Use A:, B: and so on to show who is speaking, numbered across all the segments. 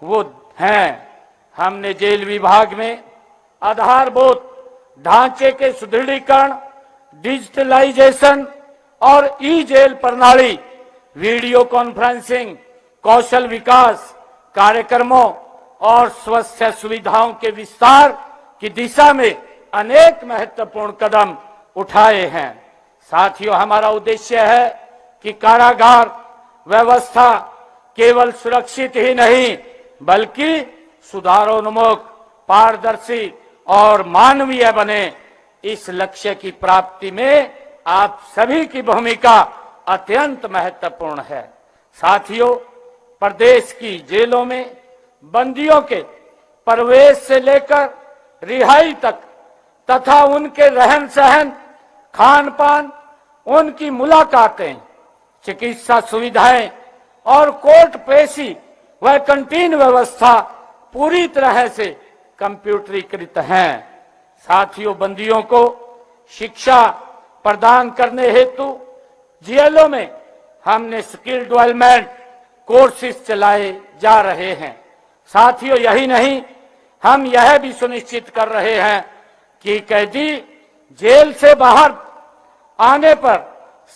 A: वो हैं। हमने जेल विभाग में आधारभूत ढांचे के सुदृढ़ीकरण, डिजिटलाइजेशन और ई जेल प्रणाली, वीडियो कॉन्फ्रेंसिंग, कौशल विकास कार्यक्रमों और स्वास्थ्य सुविधाओं के विस्तार की दिशा में अनेक महत्वपूर्ण कदम उठाए हैं। साथियों, हमारा उद्देश्य है कि कारागार व्यवस्था केवल सुरक्षित ही नहीं बल्कि सुधारोन्मुख, पारदर्शी और मानवीय बने। इस लक्ष्य की प्राप्ति में आप सभी की भूमिका अत्यंत महत्वपूर्ण है। साथियों, प्रदेश की जेलों में बंदियों के प्रवेश से लेकर रिहाई तक तथा उनके रहन सहन, खान पान, उनकी मुलाकातें, चिकित्सा सुविधाएं और कोर्ट पेशी व कैंटीन व्यवस्था पूरी तरह से कंप्यूटरीकृत हैं। साथियों, बंदियों को शिक्षा प्रदान करने हेतु जेलों में हमने स्किल डेवलपमेंट कोर्सेज चलाए जा रहे हैं। साथियों, यही नहीं, हम यह भी सुनिश्चित कर रहे हैं कि कैदी जेल से बाहर आने पर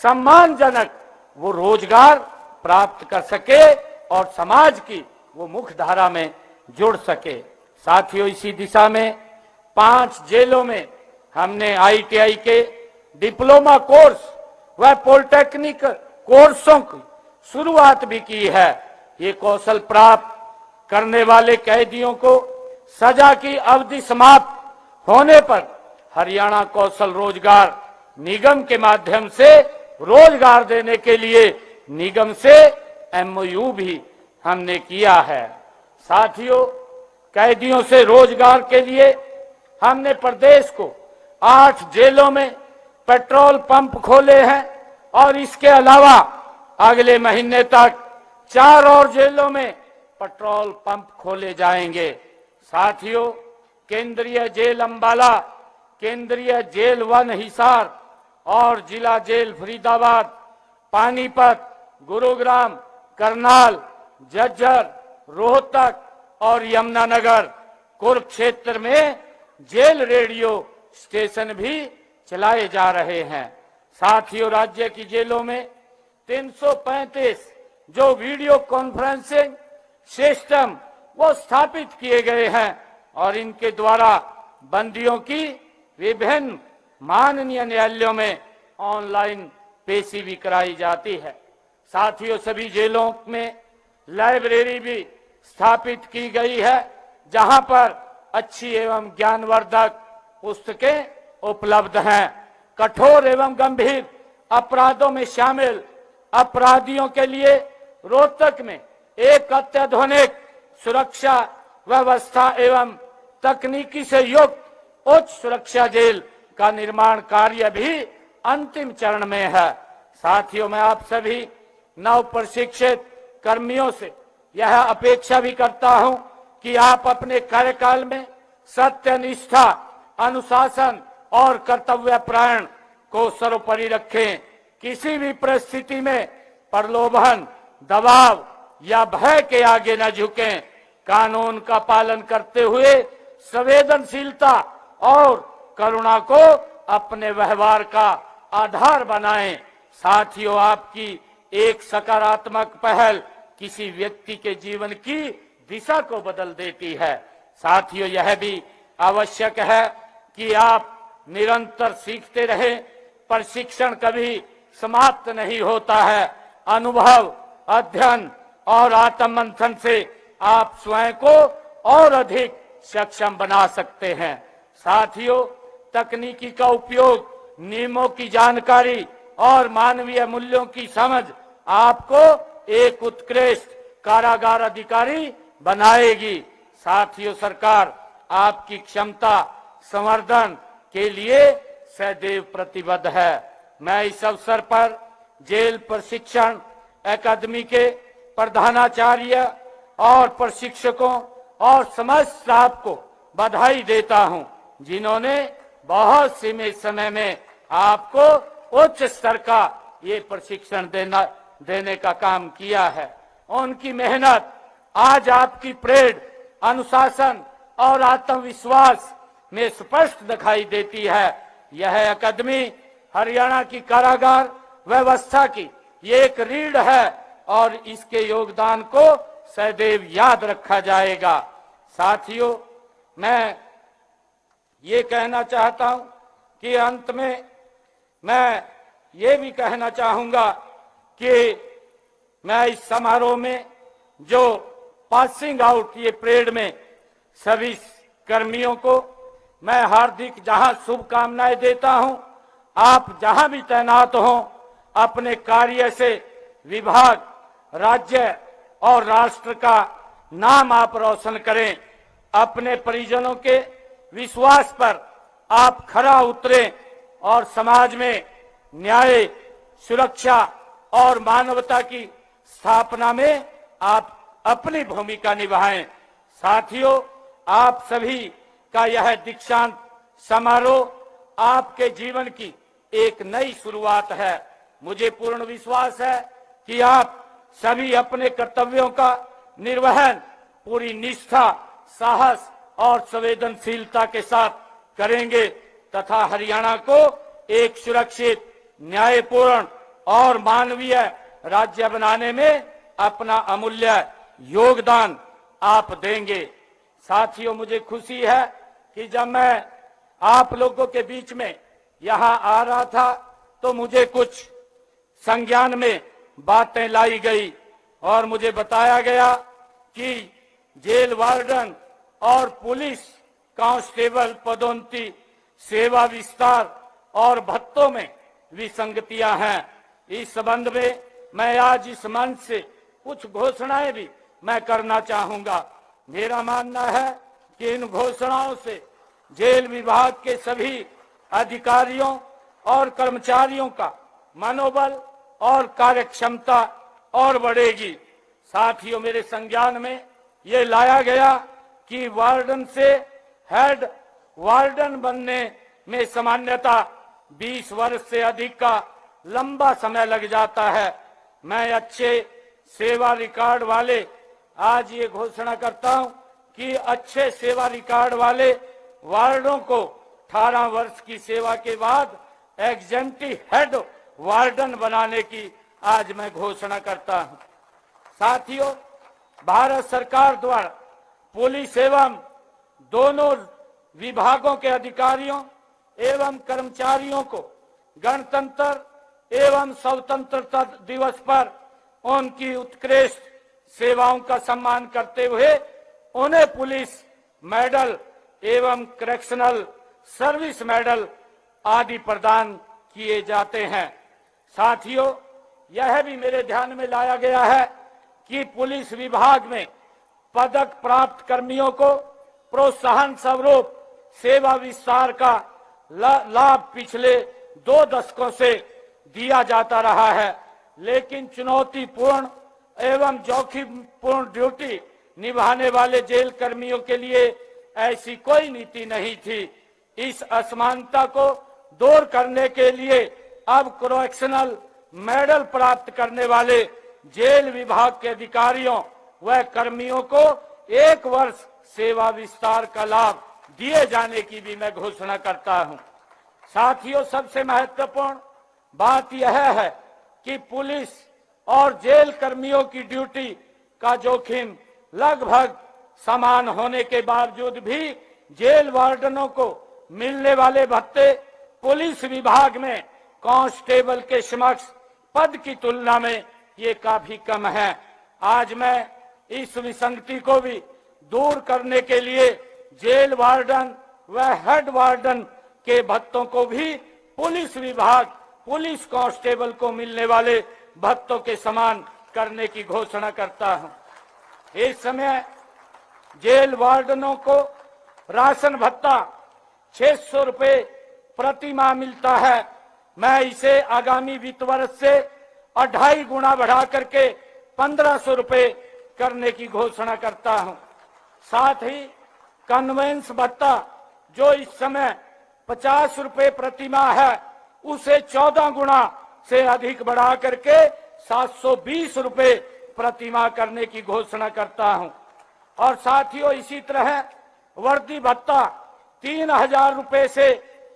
A: सम्मानजनक वो रोजगार प्राप्त कर सके और समाज की वो मुख्य धारा में जुड़ सके। साथियों, इसी दिशा में 5 जेलों में हमने ITI के डिप्लोमा कोर्स व पॉलिटेक्निक कोर्सों की शुरुआत भी की है। ये कौशल प्राप्त करने वाले कैदियों को सजा की अवधि समाप्त होने पर हरियाणा कौशल रोजगार निगम के माध्यम से रोजगार देने के लिए निगम से MOU भी हमने किया है। साथियों, कैदियों से रोजगार के लिए हमने प्रदेश को 8 जेलों में पेट्रोल पंप खोले हैं और इसके अलावा अगले महीने तक 4 और जेलों में पेट्रोल पंप खोले जाएंगे। साथियों, केंद्रीय जेल अंबाला, केंद्रीय जेल 1 हिसार और जिला जेल फरीदाबाद, पानीपत, गुरुग्राम, करनाल, झज्जर, रोहतक और यमुनानगर, कुरुक्षेत्र में जेल रेडियो स्टेशन भी चलाए जा रहे हैं। साथियों, राज्य की जेलों में 335 जो वीडियो कॉन्फ्रेंसिंग सिस्टम वो स्थापित किए गए हैं और इनके द्वारा बंदियों की विभिन्न माननीय न्यायालयों में ऑनलाइन पेशी भी कराई जाती है। साथियों, सभी जेलों में लाइब्रेरी भी स्थापित की गई है जहां पर अच्छी एवं ज्ञानवर्धक पुस्तकें उपलब्ध हैं। कठोर एवं गंभीर अपराधों में शामिल अपराधियों के लिए रोहतक में एक अत्याधुनिक सुरक्षा व्यवस्था एवं तकनीकी से युक्त उच्च सुरक्षा जेल का निर्माण कार्य भी अंतिम चरण में है। साथियों, मैं आप सभी नव प्रशिक्षित कर्मियों से यह अपेक्षा भी करता हूं कि आप अपने कार्यकाल में सत्यनिष्ठा, अनुशासन और कर्तव्यपरायण को सर्वोपरि रखें। किसी भी परिस्थिति में प्रलोभन, दबाव या भय के आगे न झुकें। कानून का पालन करते हुए संवेदनशीलता और करुणा को अपने व्यवहार का आधार बनाएं। साथियों, आपकी एक सकारात्मक पहल किसी व्यक्ति के जीवन की दिशा को बदल देती है। साथियों, यह भी आवश्यक है कि आप निरंतर सीखते रहें। प्रशिक्षण कभी समाप्त नहीं होता है। अनुभव, अध्ययन और आत्ममंथन से आप स्वयं को और अधिक सक्षम बना सकते हैं। साथियों, तकनीकी का उपयोग, नियमों की जानकारी और मानवीय मूल्यों की समझ आपको एक उत्कृष्ट कारागार अधिकारी बनाएगी। साथियों, सरकार आपकी क्षमता संवर्धन के लिए सदैव प्रतिबद्ध है। मैं इस अवसर पर जेल प्रशिक्षण अकादमी के प्रधानाचार्य और प्रशिक्षकों और समस्त स्टाफ को बधाई देता हूं, जिन्होंने बहुत सीमित समय में आपको उच्च स्तर का ये प्रशिक्षण देने का काम किया है। उनकी मेहनत आज आपकी परेड अनुशासन और आत्मविश्वास में स्पष्ट दिखाई देती है। यह अकादमी हरियाणा की कारागार व्यवस्था की ये एक रीढ़ है और इसके योगदान को सदैव याद रखा जाएगा। साथियों, मैं ये कहना चाहता हूं कि अंत में मैं ये भी कहना चाहूंगा कि मैं इस समारोह में जो पासिंग आउट ये परेड में सभी कर्मियों को मैं हार्दिक जहां शुभकामनाएं देता हूं। आप जहां भी तैनात हों, अपने कार्य से विभाग, राज्य और राष्ट्र का नाम आप रोशन करें। अपने परिजनों के विश्वास पर आप खरा उतरें और समाज में न्याय, सुरक्षा और मानवता की स्थापना में आप अपनी भूमिका निभाएं। साथियों, आप सभी का यह दीक्षांत समारोह आपके जीवन की एक नई शुरुआत है। मुझे पूर्ण विश्वास है कि आप सभी अपने कर्तव्यों का निर्वहन पूरी निष्ठा, साहस और संवेदनशीलता के साथ करेंगे तथा हरियाणा को एक सुरक्षित, न्यायपूर्ण और मानवीय राज्य बनाने में अपना अमूल्य योगदान आप देंगे। साथियों, मुझे खुशी है कि जब मैं आप लोगों के बीच में यहां आ रहा था तो मुझे कुछ संज्ञान में बातें लाई गई और मुझे बताया गया कि जेल वार्डन और पुलिस कांस्टेबल पदोन्नति, सेवा विस्तार और भत्तों में विसंगतियां हैं। इस संबंध में मैं आज इस मंच से कुछ घोषणाएं भी मैं करना चाहूंगा। मेरा मानना है कि इन घोषणाओं से जेल विभाग के सभी अधिकारियों और कर्मचारियों का मनोबल और कार्यक्षमता और बढ़ेगी। साथियों, मेरे संज्ञान में ये लाया गया कि वार्डन से हेड वार्डन बनने में सामान्यतः 20 वर्ष से अधिक का लंबा समय लग जाता है। मैं अच्छे सेवा रिकॉर्ड वाले आज ये घोषणा करता हूं कि अच्छे सेवा रिकॉर्ड वाले वार्डों को 18 वर्ष की सेवा के बाद एग्जेक्टिव हेड वार्डन बनाने की आज मैं घोषणा करता हूं। साथियों, भारत सरकार द्वारा पुलिस एवं दोनों विभागों के अधिकारियों एवं कर्मचारियों को गणतंत्र एवं स्वतंत्रता दिवस पर उनकी उत्कृष्ट सेवाओं का सम्मान करते हुए उन्हें पुलिस मेडल एवं करेक्शनल सर्विस मेडल आदि प्रदान किए जाते हैं। साथियों, यह भी मेरे ध्यान में लाया गया है कि पुलिस विभाग में पदक प्राप्त कर्मियों को प्रोत्साहन स्वरूप सेवा विस्तार का लाभ पिछले 2 दशकों से दिया जाता रहा है, लेकिन चुनौतीपूर्ण एवं जोखिमपूर्ण ड्यूटी निभाने वाले जेल कर्मियों के लिए ऐसी कोई नीति नहीं थी। इस असमानता को दूर करने के लिए अब करेक्शनल मेडल प्राप्त करने वाले जेल विभाग के अधिकारियों व कर्मियों को 1 वर्ष सेवा विस्तार का लाभ दिए जाने की भी मैं घोषणा करता हूं। साथियों, सबसे महत्वपूर्ण बात यह है कि पुलिस और जेल कर्मियों की ड्यूटी का जोखिम लगभग समान होने के बावजूद भी जेल वार्डनों को मिलने वाले भत्ते पुलिस विभाग में कांस्टेबल के समक्ष पद की तुलना में ये काफी कम है। आज मैं इस विसंगति को भी दूर करने के लिए जेल वार्डन व हेड वार्डन के भत्तों को भी पुलिस विभाग, पुलिस कांस्टेबल को मिलने वाले भत्तों के समान करने की घोषणा करता हूं। इस समय जेल वार्डनों को राशन भत्ता 600 रुपए प्रति माह मिलता है। मैं इसे आगामी वित्त वर्ष से 2.5 गुना बढ़ा करके 1500 रुपए करने की घोषणा करता हूं। साथ ही कन्वेंस भत्ता जो इस समय 50 रुपए प्रति माह है, उसे 14 गुना से अधिक बढ़ा करके 720 रुपए प्रतिमाह करने की घोषणा करता हूं। और साथियों, इसी तरह वर्दी भत्ता 3,000 रुपए से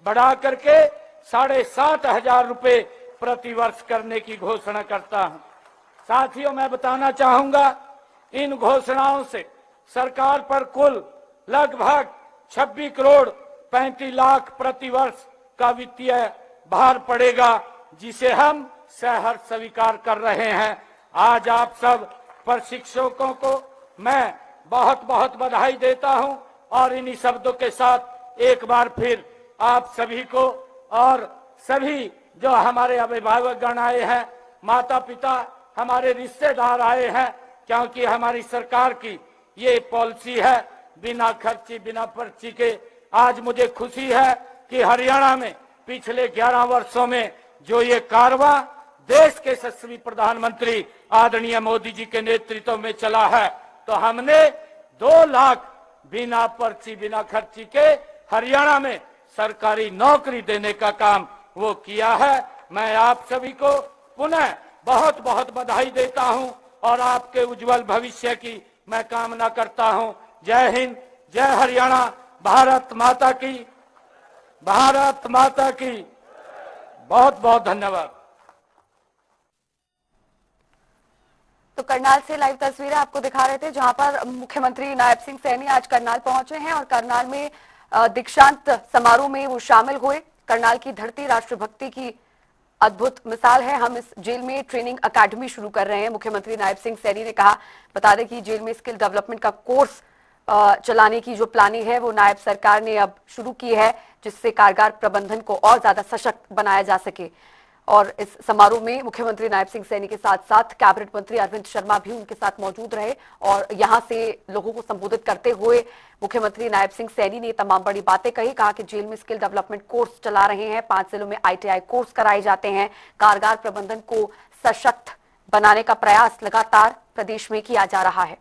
A: बढ़ा करके 7,500 रुपए प्रतिवर्ष करने की घोषणा करता हूं। साथियों, मैं बताना चाहूंगा, इन घोषणाओं से सरकार पर कुल लगभग 26 करोड़ 35 लाख प्रतिवर्ष का वित्तीय भार पड़ेगा, जिसे हम सहर्ष स्वीकार कर रहे हैं। आज आप सब प्रशिक्षकों को मैं बहुत बहुत बधाई देता हूं और इन्हीं शब्दों के साथ एक बार फिर आप सभी को और सभी जो हमारे अभिभावकगण आए हैं, माता पिता, हमारे रिश्तेदार आए हैं, क्योंकि हमारी सरकार की ये पॉलिसी है बिना खर्ची बिना पर्ची के। आज मुझे खुशी है कि हरियाणा में पिछले 11 वर्षों में जो ये कारवां देश के यशस्वी प्रधानमंत्री आदरणीय मोदी जी के नेतृत्व में चला है, तो हमने 2 लाख बिना पर्ची बिना खर्ची के हरियाणा में सरकारी नौकरी देने का काम वो किया है। मैं आप सभी को पुनः बहुत बहुत बधाई देता हूं और आपके उज्जवल भविष्य की मैं कामना करता हूं। जय हिंद, जय हरियाणा, भारत माता की, भारत माता की। बहुत बहुत धन्यवाद।
B: तो करनाल से लाइव तस्वीरें आपको दिखा रहे थे, जहां पर मुख्यमंत्री नायब सिंह सैनी आज करनाल पहुंचे हैं और करनाल में दीक्षांत समारोह में वो शामिल हुए। करनाल की धरती राष्ट्रभक्ति की अद्भुत मिसाल है। हम इस जेल में ट्रेनिंग अकादमी शुरू कर रहे हैं, मुख्यमंत्री नायब सिंह सैनी ने कहा। बता दें कि जेल में स्किल डेवलपमेंट का कोर्स चलाने की जो प्लानिंग है वो नायब सरकार ने अब शुरू की है, जिससे कारागार प्रबंधन को और ज्यादा सशक्त बनाया जा सके। और इस समारोह में मुख्यमंत्री नायब सिंह सैनी के साथ साथ कैबिनेट मंत्री अरविंद शर्मा भी उनके साथ मौजूद रहे और यहां से लोगों को संबोधित करते हुए मुख्यमंत्री नायब सिंह सैनी ने तमाम बड़ी बातें कही। कहा कि जेल में स्किल डेवलपमेंट कोर्स चला रहे हैं, 5 जिलों में ITI कोर्स कराए जाते हैं। कारागार प्रबंधन को सशक्त बनाने का प्रयास लगातार प्रदेश में किया जा रहा है।